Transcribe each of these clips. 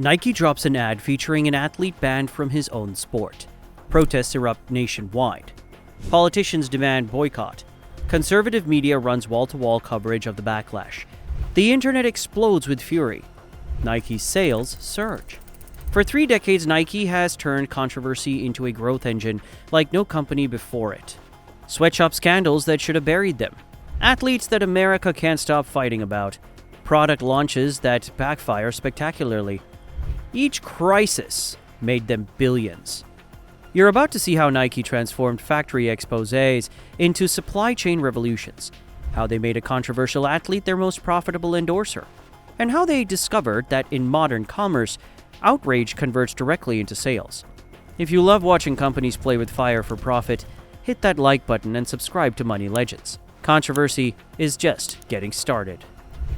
Nike drops an ad featuring an athlete banned from his own sport. Protests erupt nationwide. Politicians demand boycott. Conservative media runs wall-to-wall coverage of the backlash. The internet explodes with fury. Nike's sales surge. For 3 decades, Nike has turned controversy into a growth engine like no company before it. Sweatshop scandals that should have buried them. Athletes that America can't stop fighting about. Product launches that backfire spectacularly. Each crisis made them billions. You're about to see how Nike transformed factory exposés into supply chain revolutions, how they made a controversial athlete their most profitable endorser, and how they discovered that in modern commerce, outrage converts directly into sales. If you love watching companies play with fire for profit, hit that like button and subscribe to Money Legends. Controversy is just getting started.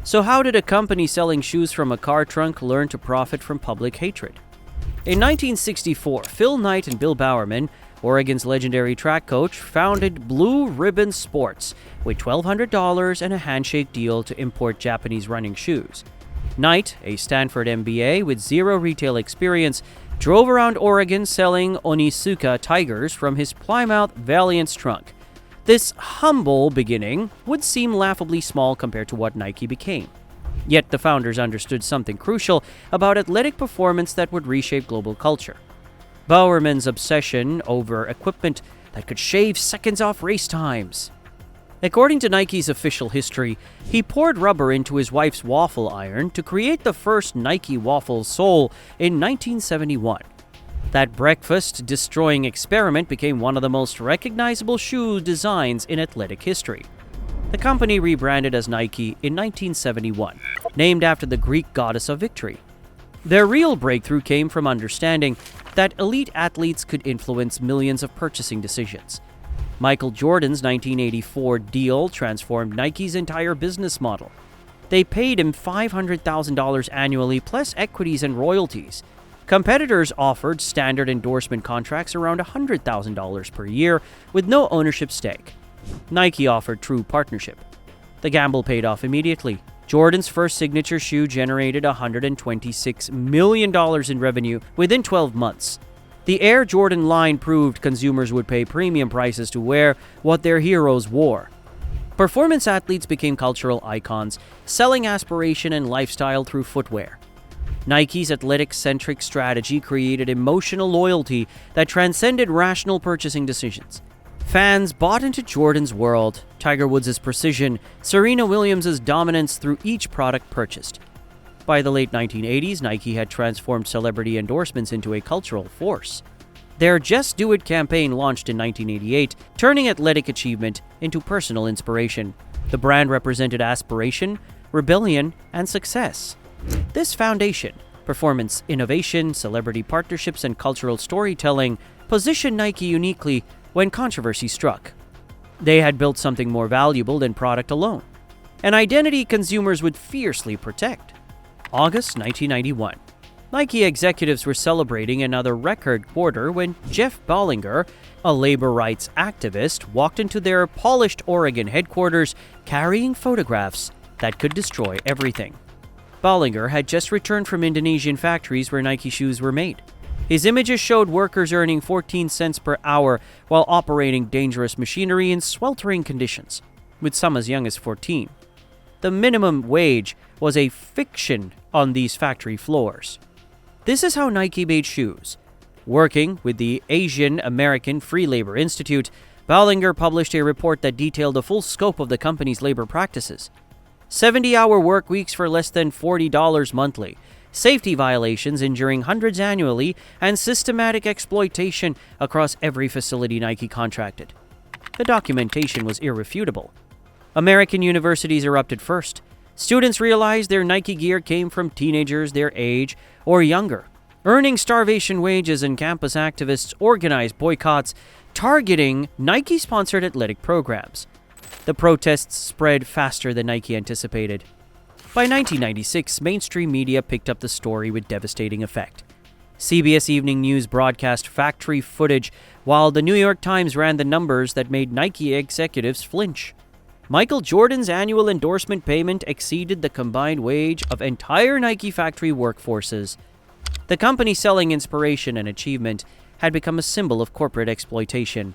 So how did a company selling shoes from a car trunk learn to profit from public hatred? In 1964, Phil Knight and Bill Bowerman, Oregon's legendary track coach, founded Blue Ribbon Sports with $1,200 and a handshake deal to import Japanese running shoes. Knight, a Stanford MBA with zero retail experience, drove around Oregon selling Onitsuka Tigers from his Plymouth Valiant's trunk. This humble beginning would seem laughably small compared to what Nike became. Yet the founders understood something crucial about athletic performance that would reshape global culture. Bowerman's obsession over equipment that could shave seconds off race times. According to Nike's official history, he poured rubber into his wife's waffle iron to create the first Nike waffle sole in 1971. That breakfast-destroying experiment became one of the most recognizable shoe designs in athletic history. The company rebranded as Nike in 1971, named after the Greek goddess of victory. Their real breakthrough came from understanding that elite athletes could influence millions of purchasing decisions. Michael Jordan's 1984 deal transformed Nike's entire business model. They paid him $500,000 annually plus equities and royalties. Competitors offered standard endorsement contracts around $100,000 per year with no ownership stake. Nike offered true partnership. The gamble paid off immediately. Jordan's first signature shoe generated $126 million in revenue within 12 months. The Air Jordan line proved consumers would pay premium prices to wear what their heroes wore. Performance athletes became cultural icons, selling aspiration and lifestyle through footwear. Nike's athletic-centric strategy created emotional loyalty that transcended rational purchasing decisions. Fans bought into Jordan's world, Tiger Woods' precision, Serena Williams' dominance through each product purchased. By the late 1980s, Nike had transformed celebrity endorsements into a cultural force. Their Just Do It campaign launched in 1988, turning athletic achievement into personal inspiration. The brand represented aspiration, rebellion, and success. This foundation, performance innovation, celebrity partnerships, and cultural storytelling, positioned Nike uniquely when controversy struck. They had built something more valuable than product alone, an identity consumers would fiercely protect. August 1991. Nike executives were celebrating another record quarter when Jeff Ballinger, a labor rights activist, walked into their polished Oregon headquarters carrying photographs that could destroy everything. Ballinger had just returned from Indonesian factories where Nike shoes were made. His images showed workers earning 14 cents per hour while operating dangerous machinery in sweltering conditions, with some as young as 14. The minimum wage was a fiction on these factory floors. This is how Nike made shoes. Working with the Asian American Free Labor Institute, Ballinger published a report that detailed the full scope of the company's labor practices. 70-hour work weeks for less than $40 monthly, safety violations injuring hundreds annually, and systematic exploitation across every facility Nike contracted. The documentation was irrefutable. American universities erupted first. Students realized their Nike gear came from teenagers their age or younger, earning starvation wages, and campus activists organized boycotts targeting Nike-sponsored athletic programs. The protests spread faster than Nike anticipated. By 1996, mainstream media picked up the story with devastating effect. CBS Evening News broadcast factory footage, while the New York Times ran the numbers that made Nike executives flinch. Michael Jordan's annual endorsement payment exceeded the combined wage of entire Nike factory workforces. The company selling inspiration and achievement had become a symbol of corporate exploitation.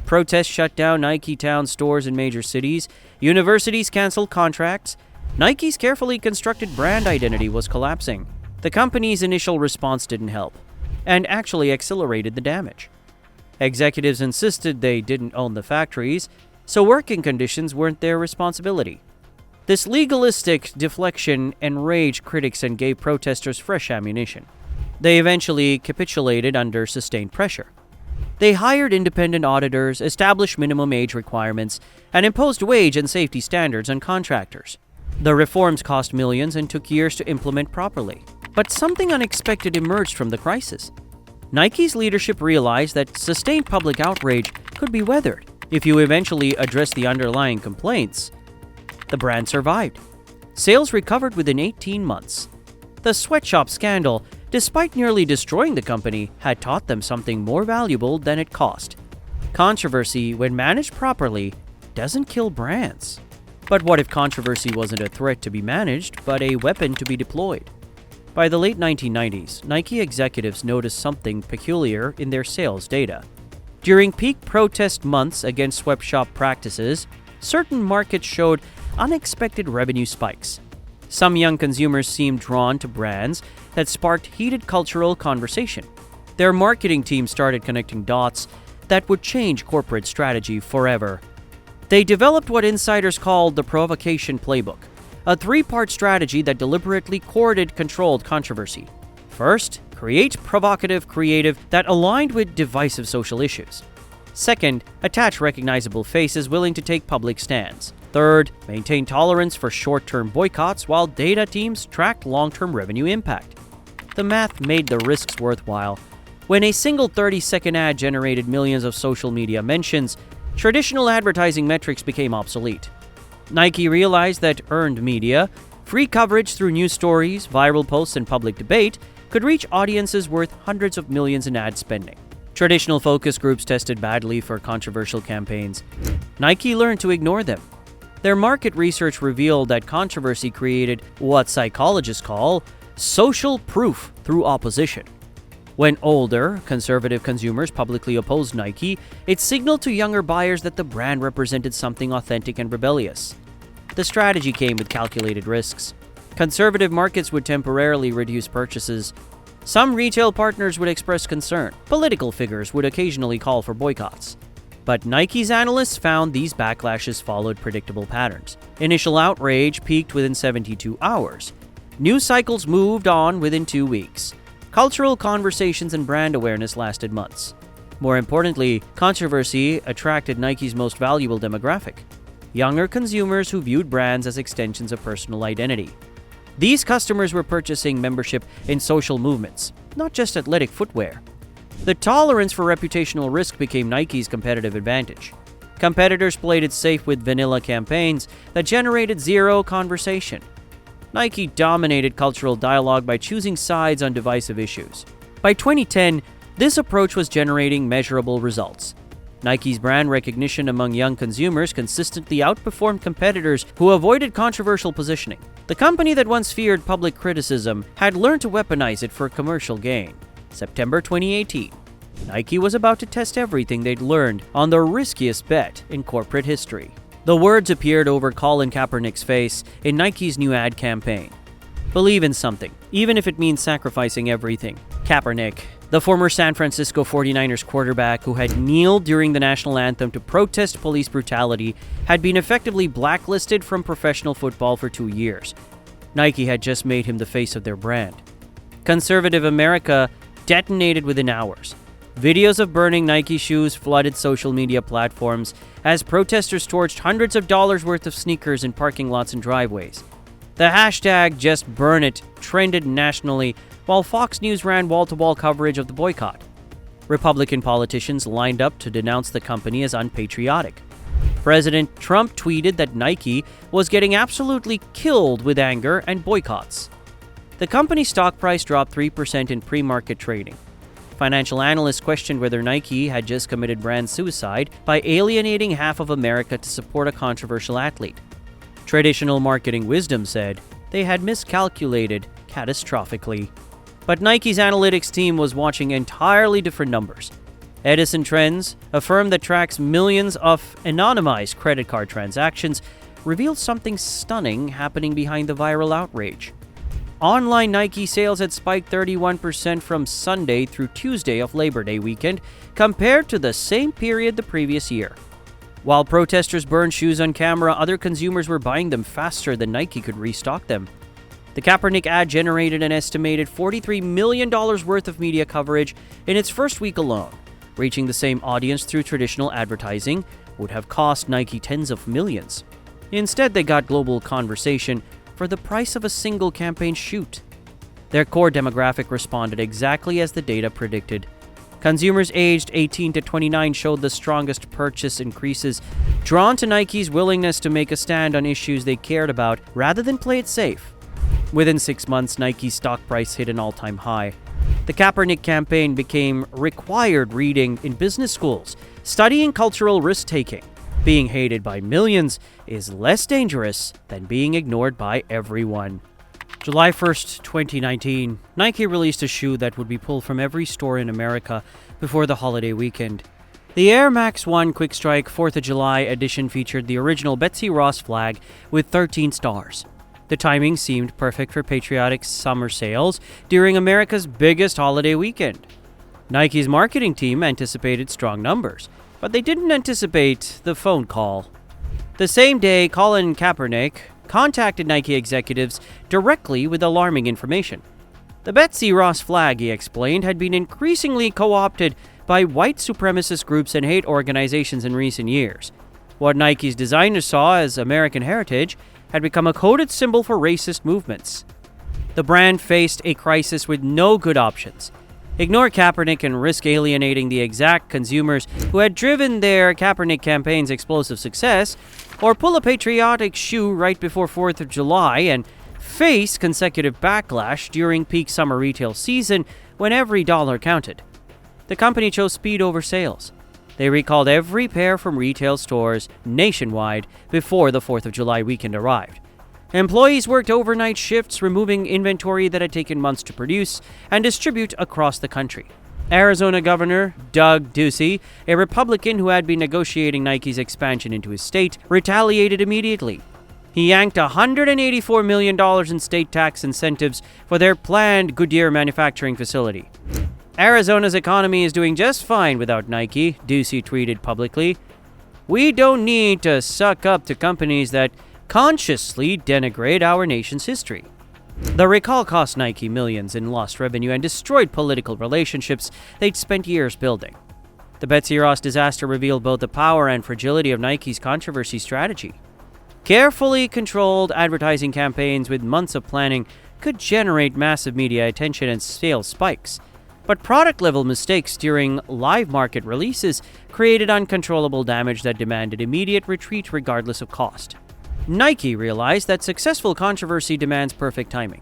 Protests shut down Nike Town stores in major cities, universities canceled contracts. Nike's carefully constructed brand identity was collapsing. The company's initial response didn't help, and actually accelerated the damage. Executives insisted they didn't own the factories, so working conditions weren't their responsibility. This legalistic deflection enraged critics and gave protesters fresh ammunition. They eventually capitulated under sustained pressure. They hired independent auditors, established minimum age requirements, and imposed wage and safety standards on contractors. The reforms cost millions and took years to implement properly. But something unexpected emerged from the crisis. Nike's leadership realized that sustained public outrage could be weathered if you eventually address the underlying complaints. The brand survived. Sales recovered within 18 months. The Sweatshop scandal, despite nearly destroying the company, had taught them something more valuable than it cost. Controversy, when managed properly, doesn't kill brands. But what if controversy wasn't a threat to be managed, but a weapon to be deployed? By the late 1990s, Nike executives noticed something peculiar in their sales data. During peak protest months against sweatshop practices, certain markets showed unexpected revenue spikes. Some young consumers seemed drawn to brands that sparked heated cultural conversation. Their marketing team started connecting dots that would change corporate strategy forever. They developed what insiders called the provocation playbook, a three-part strategy that deliberately courted controlled controversy. First, create provocative creative that aligned with divisive social issues. Second, attach recognizable faces willing to take public stands. Third, maintain tolerance for short-term boycotts while data teams tracked long-term revenue impact. The math made the risks worthwhile. When a single 30-second ad generated millions of social media mentions, traditional advertising metrics became obsolete. Nike realized that earned media, free coverage through news stories, viral posts, and public debate could reach audiences worth hundreds of millions in ad spending. Traditional focus groups tested badly for controversial campaigns. Nike learned to ignore them. Their market research revealed that controversy created what psychologists call social proof through opposition. When older, conservative consumers publicly opposed Nike, it signaled to younger buyers that the brand represented something authentic and rebellious. The strategy came with calculated risks. Conservative markets would temporarily reduce purchases. Some retail partners would express concern. Political figures would occasionally call for boycotts. But Nike's analysts found these backlashes followed predictable patterns. Initial outrage peaked within 72 hours. News cycles moved on within 2 weeks. Cultural conversations and brand awareness lasted months. More importantly, controversy attracted Nike's most valuable demographic: younger consumers who viewed brands as extensions of personal identity. These customers were purchasing membership in social movements, not just athletic footwear. The tolerance for reputational risk became Nike's competitive advantage. Competitors played it safe with vanilla campaigns that generated zero conversation. Nike dominated cultural dialogue by choosing sides on divisive issues. By 2010, this approach was generating measurable results. Nike's brand recognition among young consumers consistently outperformed competitors who avoided controversial positioning. The company that once feared public criticism had learned to weaponize it for commercial gain. September 2018. Nike was about to test everything they'd learned on the riskiest bet in corporate history. The words appeared over Colin Kaepernick's face in Nike's new ad campaign. Believe in something, even if it means sacrificing everything. Kaepernick, the former San Francisco 49ers quarterback who had kneeled during the national anthem to protest police brutality, had been effectively blacklisted from professional football for 2 years. Nike had just made him the face of their brand. Conservative America detonated within hours. Videos of burning Nike shoes flooded social media platforms as protesters torched hundreds of dollars worth of sneakers in parking lots and driveways. The hashtag #JustBurnIt trended nationally, while Fox News ran wall-to-wall coverage of the boycott. Republican politicians lined up to denounce the company as unpatriotic. President Trump tweeted that Nike was getting absolutely killed with anger and boycotts. The company's stock price dropped 3% in pre-market trading. Financial analysts questioned whether Nike had just committed brand suicide by alienating half of America to support a controversial athlete. Traditional marketing wisdom said they had miscalculated catastrophically. But Nike's analytics team was watching entirely different numbers. Edison Trends, a firm that tracks millions of anonymized credit card transactions, revealed something stunning happening behind the viral outrage. Online Nike sales had spiked 31% from Sunday through Tuesday of Labor Day weekend compared to the same period the previous year. While protesters burned shoes on camera, other consumers were buying them faster than Nike could restock them. The Kaepernick ad generated an estimated $43 million worth of media coverage in its first week alone. Reaching the same audience through traditional advertising would have cost Nike tens of millions. Instead, they got global conversation for the price of a single campaign shoot. Their core demographic responded exactly as the data predicted. Consumers aged 18 to 29 showed the strongest purchase increases, drawn to Nike's willingness to make a stand on issues they cared about rather than play it safe. Within 6 months, Nike's stock price hit an all-time high. The Kaepernick campaign became required reading in business schools, studying cultural risk-taking. Being hated by millions is less dangerous than being ignored by everyone. July 1st, 2019, Nike released a shoe that would be pulled from every store in America before the holiday weekend. The Air Max 1 Quick Strike 4th of July edition featured the original Betsy Ross flag with 13 stars. The timing seemed perfect for patriotic summer sales during America's biggest holiday weekend. Nike's marketing team anticipated strong numbers, but they didn't anticipate the phone call. The same day, Colin Kaepernick contacted Nike executives directly with alarming information. The Betsy Ross flag, he explained, had been increasingly co-opted by white supremacist groups and hate organizations in recent years. What Nike's designers saw as American heritage had become a coded symbol for racist movements. The brand faced a crisis with no good options. Ignore Kaepernick and risk alienating the exact consumers who had driven their Kaepernick campaign's explosive success, or pull a patriotic shoe right before 4th of July and face consecutive backlash during peak summer retail season when every dollar counted. The company chose speed over sales. They recalled every pair from retail stores nationwide before the 4th of July weekend arrived. Employees worked overnight shifts, removing inventory that had taken months to produce and distribute across the country. Arizona Governor Doug Ducey, a Republican who had been negotiating Nike's expansion into his state, retaliated immediately. He yanked $184 million in state tax incentives for their planned Goodyear manufacturing facility. Arizona's economy is doing just fine without Nike, Ducey tweeted publicly. We don't need to suck up to companies that consciously denigrate our nation's history. The recall cost Nike millions in lost revenue and destroyed political relationships they'd spent years building. The Betsy Ross disaster revealed both the power and fragility of Nike's controversy strategy. Carefully controlled advertising campaigns with months of planning could generate massive media attention and sales spikes. But product-level mistakes during live market releases created uncontrollable damage that demanded immediate retreat regardless of cost. Nike realized that successful controversy demands perfect timing.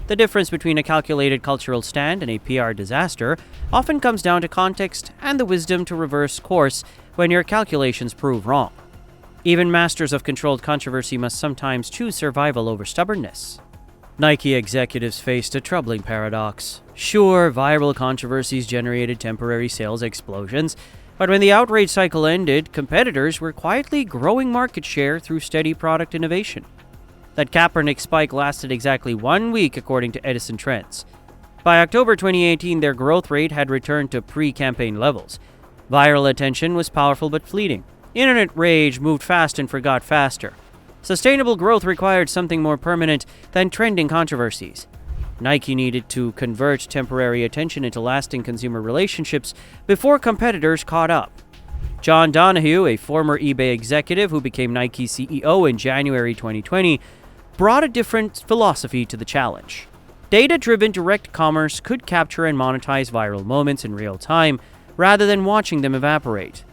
The difference between a calculated cultural stand and a PR disaster often comes down to context and the wisdom to reverse course when your calculations prove wrong. Even masters of controlled controversy must sometimes choose survival over stubbornness. Nike executives faced a troubling paradox. Sure, viral controversies generated temporary sales explosions, but when the outrage cycle ended, competitors were quietly growing market share through steady product innovation. That Kaepernick spike lasted exactly 1 week, according to Edison Trends. By October 2018, their growth rate had returned to pre-campaign levels. Viral attention was powerful but fleeting. Internet rage moved fast and forgot faster. Sustainable growth required something more permanent than trending controversies. Nike needed to convert temporary attention into lasting consumer relationships before competitors caught up. John Donahue, a former eBay executive who became Nike's CEO in January 2020, brought a different philosophy to the challenge. Data-driven direct commerce could capture and monetize viral moments in real time rather than watching them evaporate.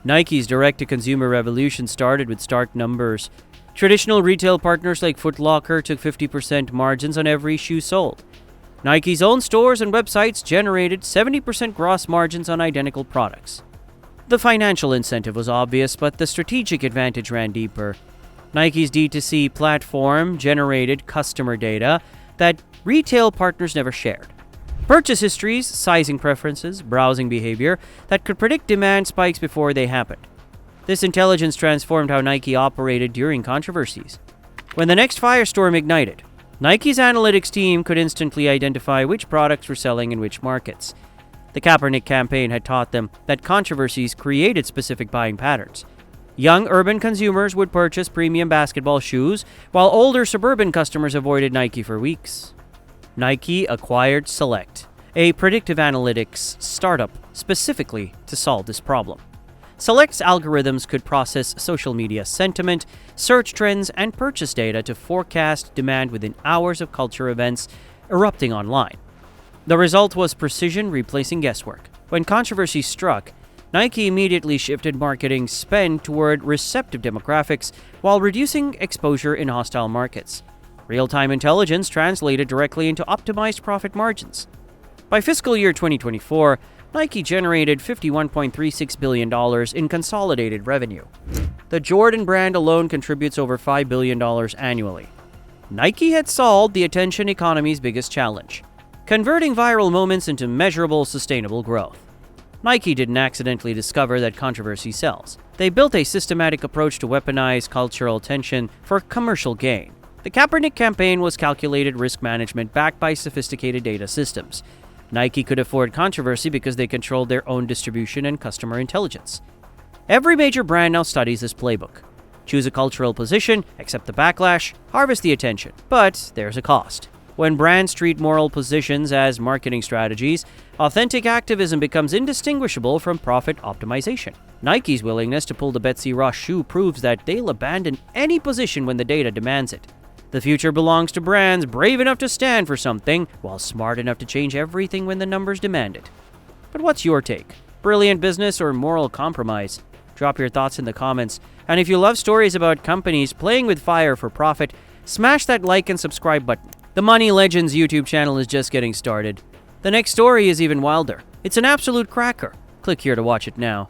Nike's direct-to-consumer revolution started with stark numbers. Traditional retail partners like Foot Locker took 50% margins on every shoe sold. Nike's own stores and websites generated 70% gross margins on identical products. The financial incentive was obvious, but the strategic advantage ran deeper. Nike's D2C platform generated customer data that retail partners never shared. Purchase histories, sizing preferences, browsing behavior that could predict demand spikes before they happened. This intelligence transformed how Nike operated during controversies. When the next firestorm ignited, Nike's analytics team could instantly identify which products were selling in which markets. The Kaepernick campaign had taught them that controversies created specific buying patterns. Young urban consumers would purchase premium basketball shoes, while older suburban customers avoided Nike for weeks. Nike acquired Select, a predictive analytics startup specifically to solve this problem. Select's algorithms could process social media sentiment, search trends, and purchase data to forecast demand within hours of culture events erupting online. The result was precision replacing guesswork. When controversy struck, Nike immediately shifted marketing spend toward receptive demographics while reducing exposure in hostile markets. Real-time intelligence translated directly into optimized profit margins. By fiscal year 2024, Nike generated $51.36 billion in consolidated revenue. The Jordan brand alone contributes over $5 billion annually. Nike had solved the attention economy's biggest challenge, converting viral moments into measurable, sustainable growth. Nike didn't accidentally discover that controversy sells. They built a systematic approach to weaponize cultural tension for commercial gain. The Kaepernick campaign was calculated risk management backed by sophisticated data systems. Nike could afford controversy because they controlled their own distribution and customer intelligence. Every major brand now studies this playbook. Choose a cultural position, accept the backlash, harvest the attention. But there's a cost. When brands treat moral positions as marketing strategies, authentic activism becomes indistinguishable from profit optimization. Nike's willingness to pull the Betsy shoe proves that they'll abandon any position when the data demands it. The future belongs to brands brave enough to stand for something, while smart enough to change everything when the numbers demand it. But what's your take? Brilliant business or moral compromise? Drop your thoughts in the comments. And if you love stories about companies playing with fire for profit, smash that like and subscribe button. The Money Legends YouTube channel is just getting started. The next story is even wilder. It's an absolute cracker. Click here to watch it now.